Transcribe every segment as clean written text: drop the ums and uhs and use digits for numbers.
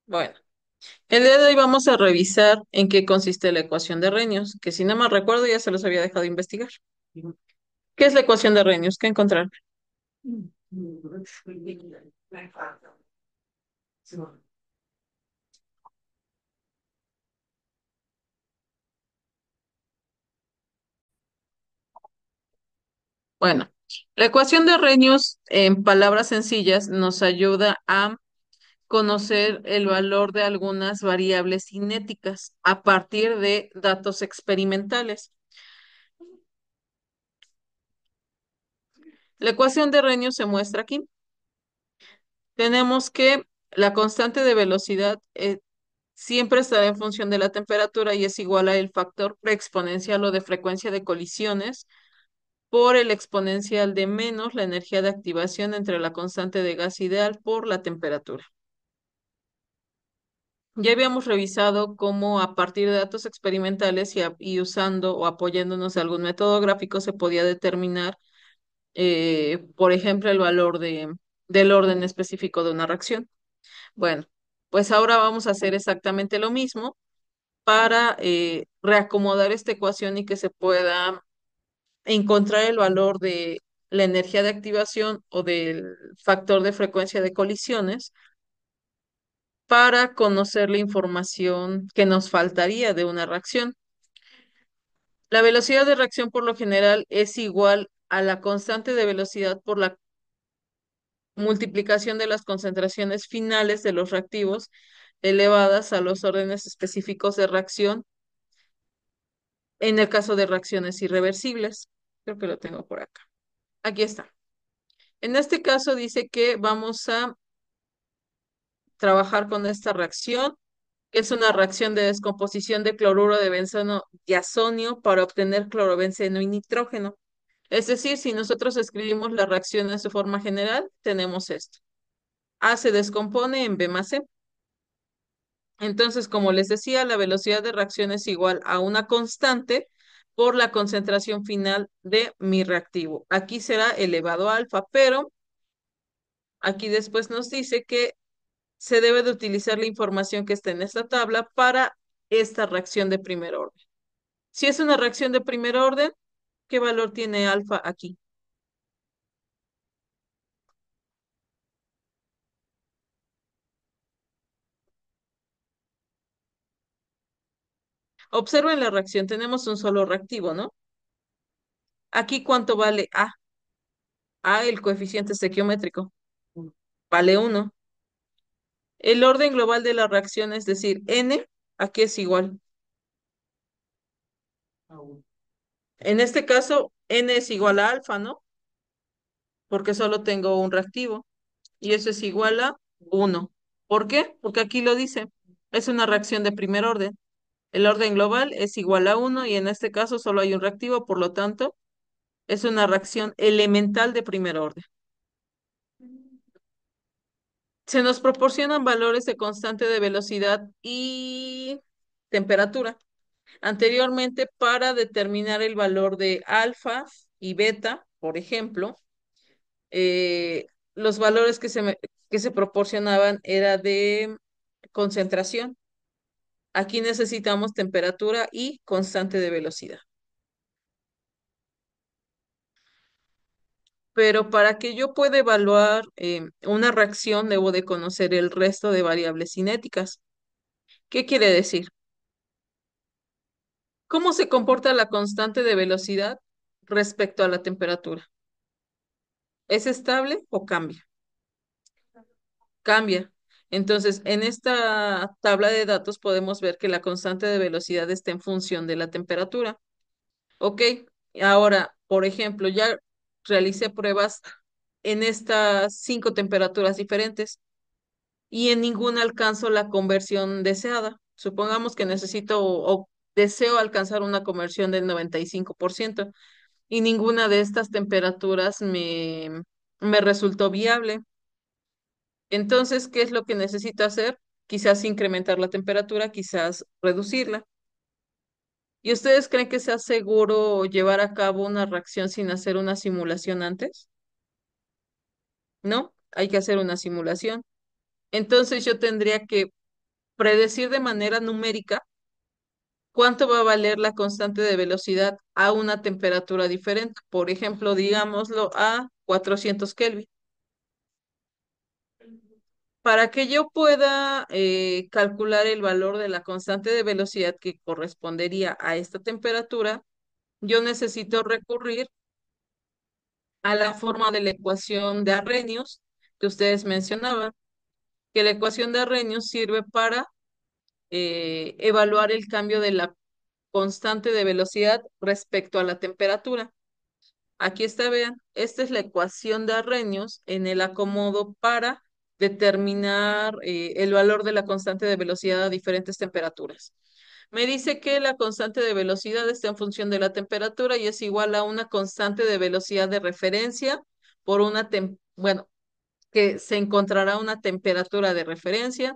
Bueno, el día de hoy vamos a revisar en qué consiste la ecuación de Reynolds, que si no mal recuerdo ya se los había dejado de investigar. ¿Qué es la ecuación de Reynolds? ¿Qué encontrar? Bueno, la ecuación de Reynolds, en palabras sencillas, nos ayuda a conocer el valor de algunas variables cinéticas a partir de datos experimentales. La ecuación de Reynolds se muestra aquí. Tenemos que la constante de velocidad siempre estará en función de la temperatura y es igual a el factor preexponencial o de frecuencia de colisiones por el exponencial de menos la energía de activación entre la constante de gas ideal por la temperatura. Ya habíamos revisado cómo a partir de datos experimentales y usando o apoyándonos de algún método gráfico se podía determinar, por ejemplo, el valor del orden específico de una reacción. Bueno, pues ahora vamos a hacer exactamente lo mismo para reacomodar esta ecuación y que se pueda encontrar el valor de la energía de activación o del factor de frecuencia de colisiones para conocer la información que nos faltaría de una reacción. La velocidad de reacción por lo general es igual a la constante de velocidad por la multiplicación de las concentraciones finales de los reactivos elevadas a los órdenes específicos de reacción en el caso de reacciones irreversibles. Creo que lo tengo por acá. Aquí está. En este caso dice que vamos a trabajar con esta reacción, que es una reacción de descomposición de cloruro de benceno diazonio para obtener clorobenceno y nitrógeno. Es decir, si nosotros escribimos la reacción en su forma general, tenemos esto. A se descompone en B más C. Entonces, como les decía, la velocidad de reacción es igual a una constante por la concentración final de mi reactivo. Aquí será elevado a alfa, pero aquí después nos dice que se debe de utilizar la información que está en esta tabla para esta reacción de primer orden. Si es una reacción de primer orden, ¿qué valor tiene alfa aquí? Observen la reacción, tenemos un solo reactivo, ¿no? Aquí, ¿cuánto vale A? A, el coeficiente estequiométrico, vale 1. El orden global de la reacción, es decir, N, aquí es igual. En este caso, N es igual a alfa, ¿no? Porque solo tengo un reactivo. Y eso es igual a 1. ¿Por qué? Porque aquí lo dice. Es una reacción de primer orden. El orden global es igual a 1 y en este caso solo hay un reactivo, por lo tanto, es una reacción elemental de primer orden. Se nos proporcionan valores de constante de velocidad y temperatura. Anteriormente, para determinar el valor de alfa y beta, por ejemplo, los valores que se proporcionaban era de concentración. Aquí necesitamos temperatura y constante de velocidad. Pero para que yo pueda evaluar una reacción, debo de conocer el resto de variables cinéticas. ¿Qué quiere decir? ¿Cómo se comporta la constante de velocidad respecto a la temperatura? ¿Es estable o cambia? Cambia. Entonces, en esta tabla de datos podemos ver que la constante de velocidad está en función de la temperatura. Ok, ahora, por ejemplo, ya realicé pruebas en estas 5 temperaturas diferentes y en ninguna alcanzo la conversión deseada. Supongamos que necesito o deseo alcanzar una conversión del 95% y ninguna de estas temperaturas me resultó viable. Entonces, ¿qué es lo que necesito hacer? Quizás incrementar la temperatura, quizás reducirla. ¿Y ustedes creen que sea seguro llevar a cabo una reacción sin hacer una simulación antes? ¿No? Hay que hacer una simulación. Entonces yo tendría que predecir de manera numérica cuánto va a valer la constante de velocidad a una temperatura diferente. Por ejemplo, digámoslo a 400 Kelvin. Para que yo pueda calcular el valor de la constante de velocidad que correspondería a esta temperatura, yo necesito recurrir a la forma de la ecuación de Arrhenius que ustedes mencionaban, que la ecuación de Arrhenius sirve para evaluar el cambio de la constante de velocidad respecto a la temperatura. Aquí está, vean, esta es la ecuación de Arrhenius en el acomodo para determinar el valor de la constante de velocidad a diferentes temperaturas. Me dice que la constante de velocidad está en función de la temperatura y es igual a una constante de velocidad de referencia por bueno, que se encontrará una temperatura de referencia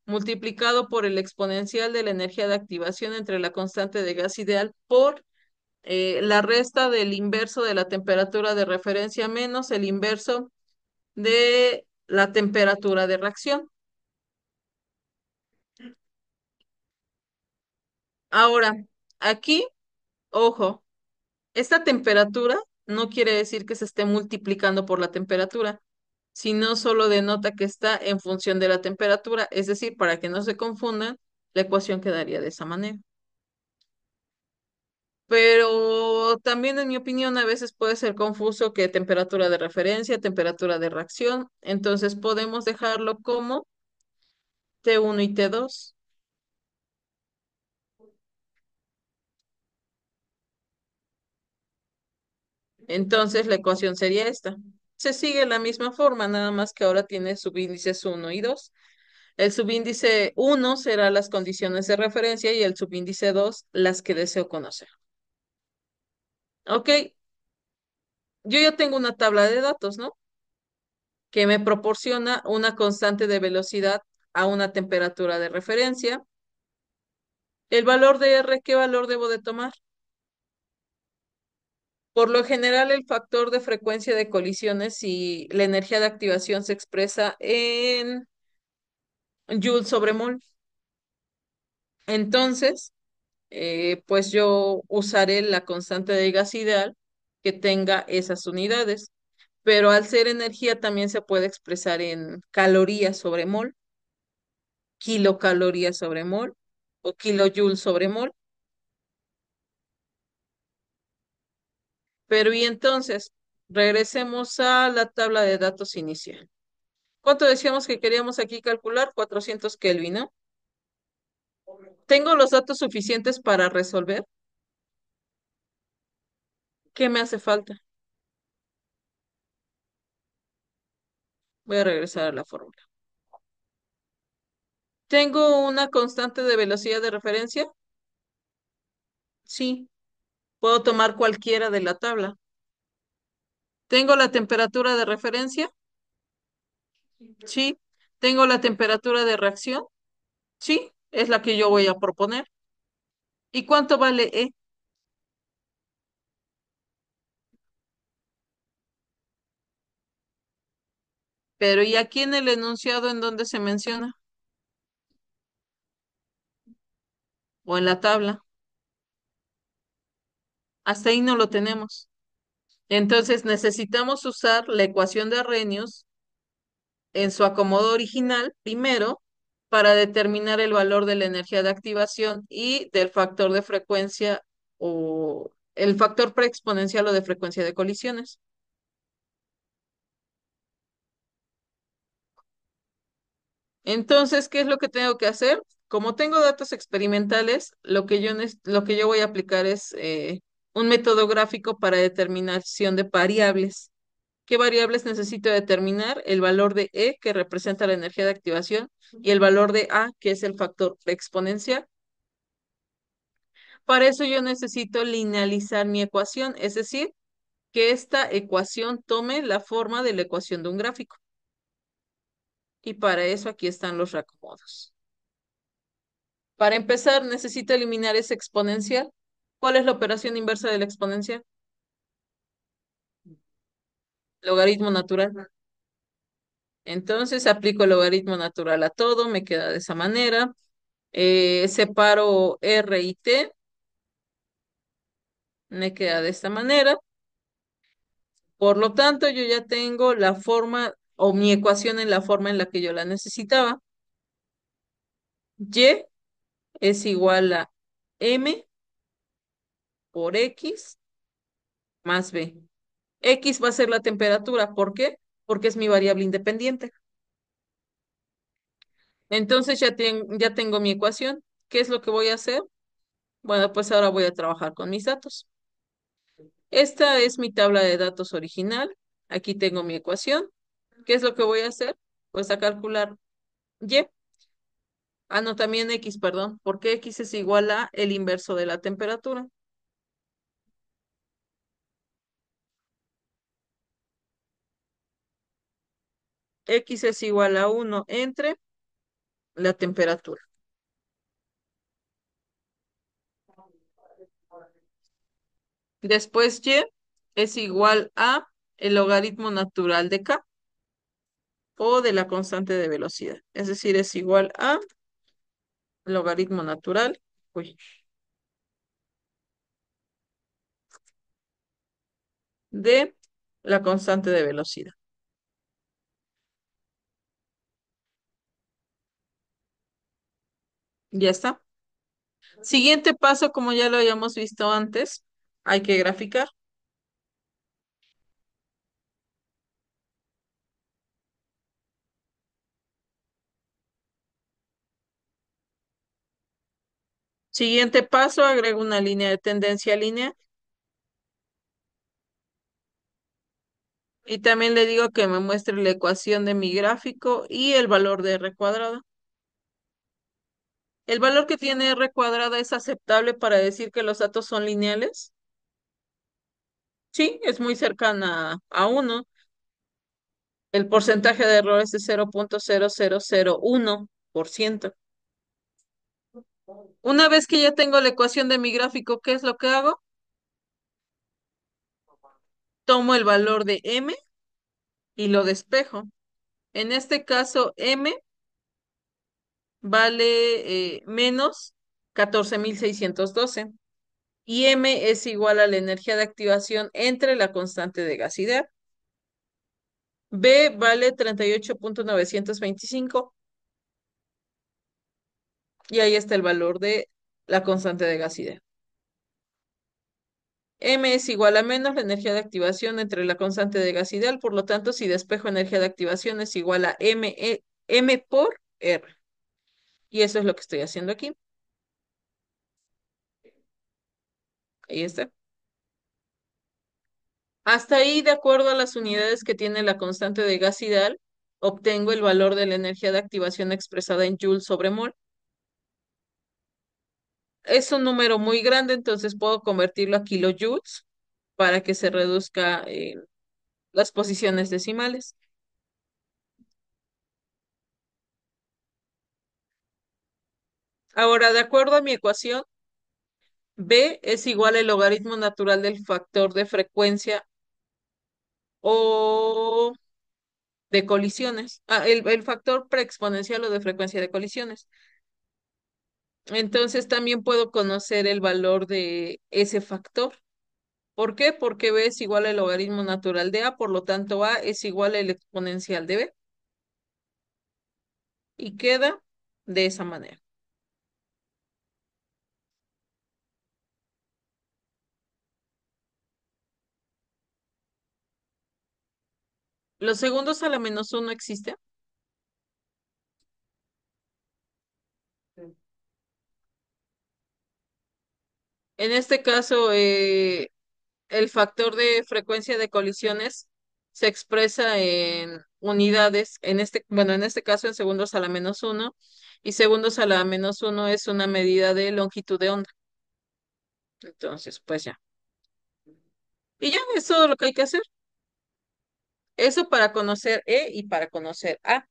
multiplicado por el exponencial de la energía de activación entre la constante de gas ideal por la resta del inverso de la temperatura de referencia menos el inverso de la temperatura de reacción. Ahora, aquí, ojo, esta temperatura no quiere decir que se esté multiplicando por la temperatura, sino solo denota que está en función de la temperatura, es decir, para que no se confundan, la ecuación quedaría de esa manera. Pero también, en mi opinión, a veces puede ser confuso que temperatura de referencia, temperatura de reacción, entonces podemos dejarlo como T1 y T2. Entonces la ecuación sería esta. Se sigue la misma forma, nada más que ahora tiene subíndices 1 y 2. El subíndice 1 será las condiciones de referencia y el subíndice 2 las que deseo conocer. Ok, yo ya tengo una tabla de datos, ¿no? Que me proporciona una constante de velocidad a una temperatura de referencia. El valor de R, ¿qué valor debo de tomar? Por lo general, el factor de frecuencia de colisiones y la energía de activación se expresa en Joule sobre mol. Entonces, pues yo usaré la constante de gas ideal que tenga esas unidades. Pero al ser energía también se puede expresar en calorías sobre mol, kilocalorías sobre mol o kilojoules sobre mol. Pero y entonces, regresemos a la tabla de datos inicial. ¿Cuánto decíamos que queríamos aquí calcular? 400 Kelvin, ¿no? ¿Tengo los datos suficientes para resolver? ¿Qué me hace falta? Voy a regresar a la fórmula. ¿Tengo una constante de velocidad de referencia? Sí. ¿Puedo tomar cualquiera de la tabla? ¿Tengo la temperatura de referencia? Sí. ¿Tengo la temperatura de reacción? Sí, es la que yo voy a proponer. ¿Y cuánto vale E? Pero ¿y aquí en el enunciado en dónde se menciona? ¿O en la tabla? Hasta ahí no lo tenemos. Entonces necesitamos usar la ecuación de Arrhenius en su acomodo original primero para determinar el valor de la energía de activación y del factor de frecuencia o el factor preexponencial o de frecuencia de colisiones. Entonces, ¿qué es lo que tengo que hacer? Como tengo datos experimentales, lo que yo voy a aplicar es un método gráfico para determinación de variables. ¿Qué variables necesito determinar? El valor de E, que representa la energía de activación, y el valor de A, que es el factor exponencial. Para eso yo necesito linealizar mi ecuación, es decir, que esta ecuación tome la forma de la ecuación de un gráfico. Y para eso aquí están los reacomodos. Para empezar, necesito eliminar ese exponencial. ¿Cuál es la operación inversa del exponencial? Logaritmo natural. Entonces aplico el logaritmo natural a todo, me queda de esa manera. Separo R y T, me queda de esta manera. Por lo tanto, yo ya tengo la forma o mi ecuación en la forma en la que yo la necesitaba. Y es igual a M por X más B. X va a ser la temperatura. ¿Por qué? Porque es mi variable independiente. Entonces ya tengo mi ecuación. ¿Qué es lo que voy a hacer? Bueno, pues ahora voy a trabajar con mis datos. Esta es mi tabla de datos original. Aquí tengo mi ecuación. ¿Qué es lo que voy a hacer? Pues a calcular Y. Ah, no, también X, perdón, porque X es igual a el inverso de la temperatura. X es igual a 1 entre la temperatura. Después Y es igual a el logaritmo natural de K o de la constante de velocidad. Es decir, es igual a logaritmo natural, uy, de la constante de velocidad. Ya está. Siguiente paso, como ya lo habíamos visto antes, hay que graficar. Siguiente paso, agrego una línea de tendencia línea y también le digo que me muestre la ecuación de mi gráfico y el valor de R cuadrada. ¿El valor que tiene R cuadrada es aceptable para decir que los datos son lineales? Sí, es muy cercana a 1. El porcentaje de error es de 0,0001%. Una vez que ya tengo la ecuación de mi gráfico, ¿qué es lo que hago? Tomo el valor de M y lo despejo. En este caso, M vale menos 14.612 y M es igual a la energía de activación entre la constante de gasidad. B vale 38.925 y ahí está el valor de la constante de gasidad. M es igual a menos la energía de activación entre la constante de gas ideal, por lo tanto, si despejo energía de activación es igual a M por R. Y eso es lo que estoy haciendo aquí. Ahí está. Hasta ahí, de acuerdo a las unidades que tiene la constante de gas ideal, obtengo el valor de la energía de activación expresada en joules sobre mol. Es un número muy grande, entonces puedo convertirlo a kilojoules para que se reduzca las posiciones decimales. Ahora, de acuerdo a mi ecuación, B es igual al logaritmo natural del factor de frecuencia o de colisiones. Ah, el factor preexponencial o de frecuencia de colisiones. Entonces también puedo conocer el valor de ese factor. ¿Por qué? Porque B es igual al logaritmo natural de A, por lo tanto A es igual al exponencial de B. Y queda de esa manera. ¿Los segundos a la menos uno existen? En este caso, el factor de frecuencia de colisiones se expresa en unidades, bueno, en este caso en segundos a la menos uno, y segundos a la menos uno es una medida de longitud de onda. Entonces, pues ya. Y ya es todo lo que hay que hacer. Eso para conocer E y para conocer A.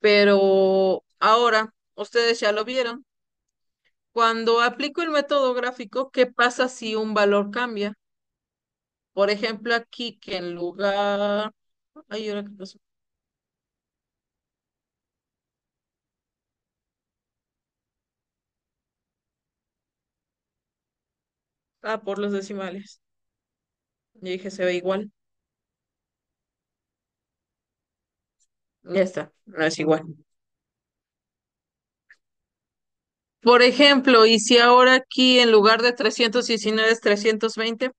Pero ahora, ustedes ya lo vieron. Cuando aplico el método gráfico, ¿qué pasa si un valor cambia? Por ejemplo, aquí que en lugar... Ay, ¿ahora qué pasó? Ah, por los decimales. Yo dije, se ve igual. Ya está, no es igual. Por ejemplo, y si ahora aquí en lugar de 319 es 320,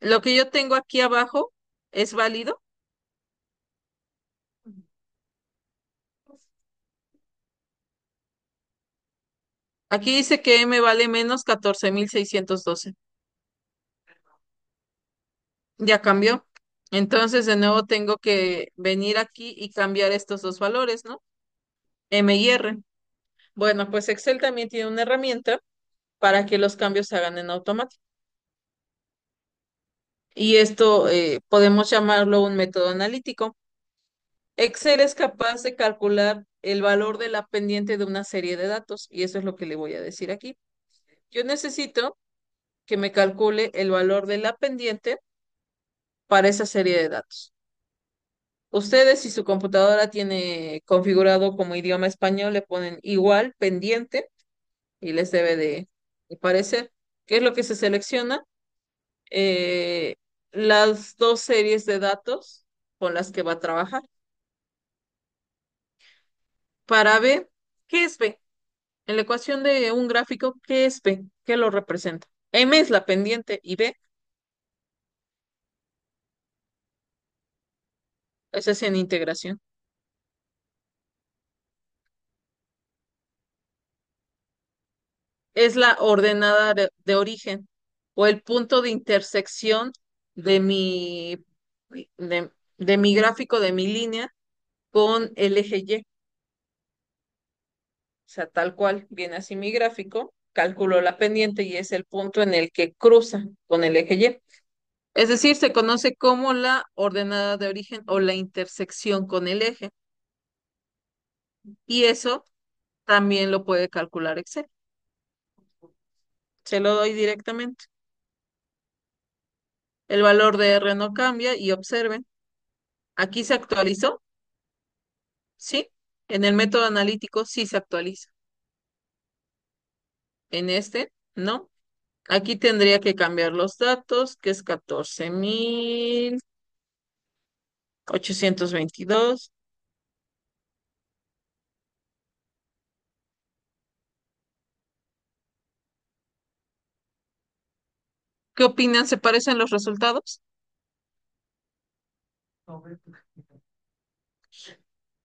lo que yo tengo aquí abajo es válido. Aquí dice que M vale menos 14.612. Ya cambió. Entonces, de nuevo tengo que venir aquí y cambiar estos dos valores, ¿no? M y R. Bueno, pues Excel también tiene una herramienta para que los cambios se hagan en automático. Y esto podemos llamarlo un método analítico. Excel es capaz de calcular el valor de la pendiente de una serie de datos y eso es lo que le voy a decir aquí. Yo necesito que me calcule el valor de la pendiente para esa serie de datos. Ustedes, si su computadora tiene configurado como idioma español, le ponen igual pendiente y les debe de parecer. ¿Qué es lo que se selecciona? Eh, las dos series de datos con las que va a trabajar. Para B, ¿qué es B? En la ecuación de un gráfico, ¿qué es B? ¿Qué lo representa? M es la pendiente y B, esa es en integración. Es la ordenada de origen o el punto de intersección de de mi gráfico, de mi línea con el eje Y. O sea, tal cual viene así mi gráfico, calculo la pendiente y es el punto en el que cruza con el eje Y. Es decir, se conoce como la ordenada de origen o la intersección con el eje. Y eso también lo puede calcular Excel. Se lo doy directamente. El valor de R no cambia y observen, aquí se actualizó, ¿sí? En el método analítico sí se actualiza. En este, no. Aquí tendría que cambiar los datos, que es 14.822. ¿Qué opinan? ¿Se parecen los resultados?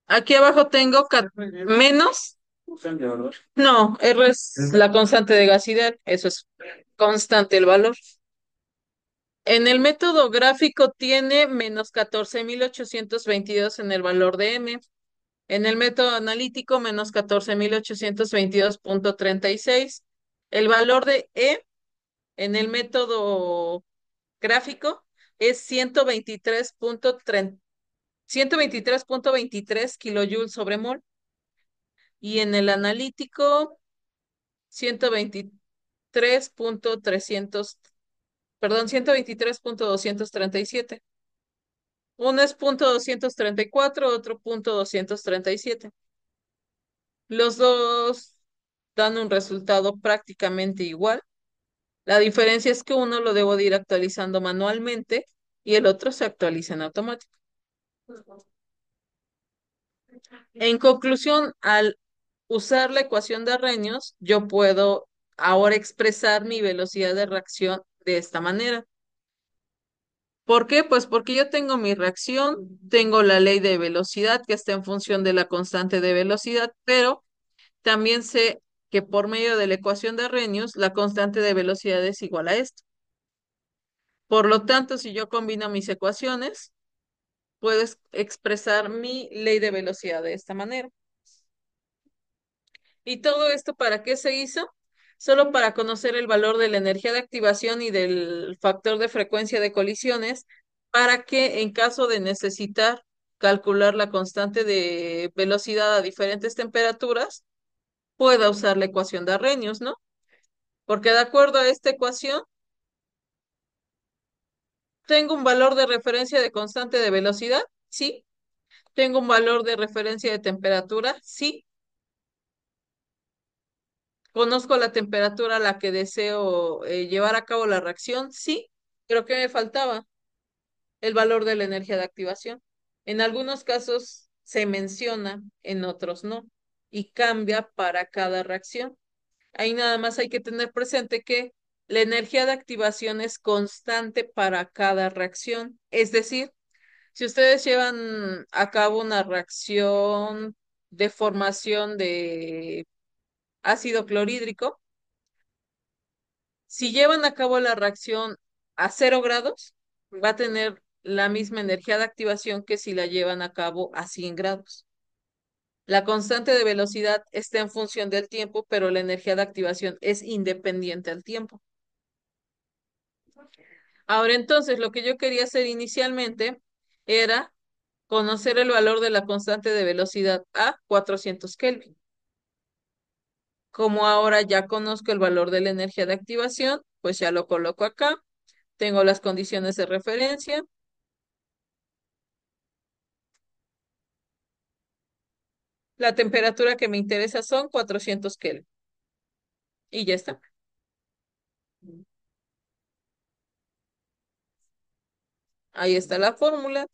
Aquí abajo tengo menos. No, R es la constante de Gauss-Seidel, eso es constante el valor. En el método gráfico tiene menos 14.822 en el valor de M. En el método analítico, menos 14.822.36. El valor de E en el método gráfico es 123.23 kilojoules sobre mol. Y en el analítico, 123.300, perdón, 123.237. Uno es punto 234, otro punto 237. Los dos dan un resultado prácticamente igual. La diferencia es que uno lo debo de ir actualizando manualmente y el otro se actualiza en automático. En conclusión, al usar la ecuación de Arrhenius, yo puedo ahora expresar mi velocidad de reacción de esta manera. ¿Por qué? Pues porque yo tengo mi reacción, tengo la ley de velocidad que está en función de la constante de velocidad, pero también sé que por medio de la ecuación de Arrhenius, la constante de velocidad es igual a esto. Por lo tanto, si yo combino mis ecuaciones, puedo expresar mi ley de velocidad de esta manera. ¿Y todo esto para qué se hizo? Solo para conocer el valor de la energía de activación y del factor de frecuencia de colisiones, para que en caso de necesitar calcular la constante de velocidad a diferentes temperaturas, pueda usar la ecuación de Arrhenius, ¿no? Porque de acuerdo a esta ecuación, tengo un valor de referencia de constante de velocidad, sí. Tengo un valor de referencia de temperatura, sí. ¿Conozco la temperatura a la que deseo llevar a cabo la reacción? Sí, pero ¿qué me faltaba? El valor de la energía de activación. En algunos casos se menciona, en otros no, y cambia para cada reacción. Ahí nada más hay que tener presente que la energía de activación es constante para cada reacción. Es decir, si ustedes llevan a cabo una reacción de formación de ácido clorhídrico, si llevan a cabo la reacción a 0 grados, va a tener la misma energía de activación que si la llevan a cabo a 100 grados. La constante de velocidad está en función del tiempo, pero la energía de activación es independiente al tiempo. Ahora entonces, lo que yo quería hacer inicialmente era conocer el valor de la constante de velocidad a 400 Kelvin. Como ahora ya conozco el valor de la energía de activación, pues ya lo coloco acá. Tengo las condiciones de referencia. La temperatura que me interesa son 400 Kelvin. Y ya está. Ahí está la fórmula.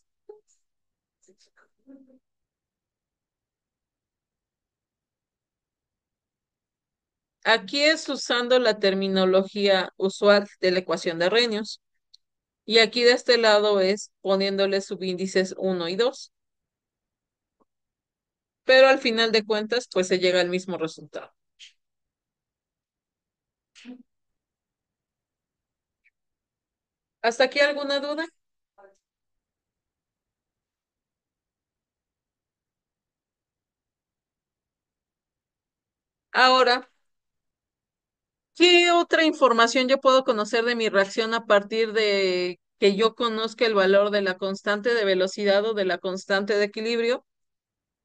Aquí es usando la terminología usual de la ecuación de Arrhenius. Y aquí de este lado es poniéndole subíndices 1 y 2. Pero al final de cuentas, pues se llega al mismo resultado. ¿Hasta aquí alguna duda? Ahora, ¿qué otra información yo puedo conocer de mi reacción a partir de que yo conozca el valor de la constante de velocidad o de la constante de equilibrio?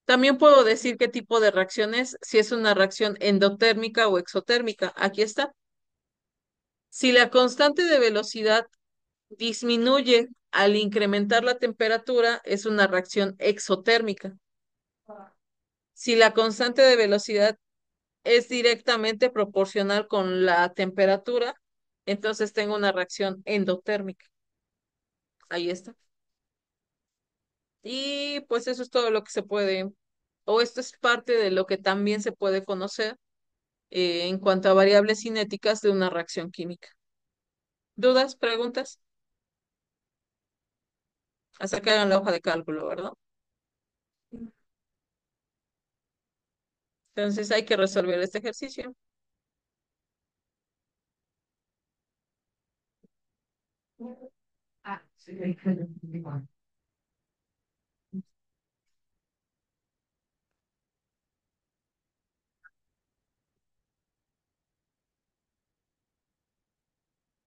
También puedo decir qué tipo de reacción es, si es una reacción endotérmica o exotérmica. Aquí está. Si la constante de velocidad disminuye al incrementar la temperatura, es una reacción exotérmica. Si la constante de velocidad es directamente proporcional con la temperatura, entonces tengo una reacción endotérmica. Ahí está. Y pues eso es todo lo que se puede, o esto es parte de lo que también se puede conocer en cuanto a variables cinéticas de una reacción química. ¿Dudas, preguntas? Hasta que hagan la hoja de cálculo, ¿verdad? Entonces hay que resolver este ejercicio.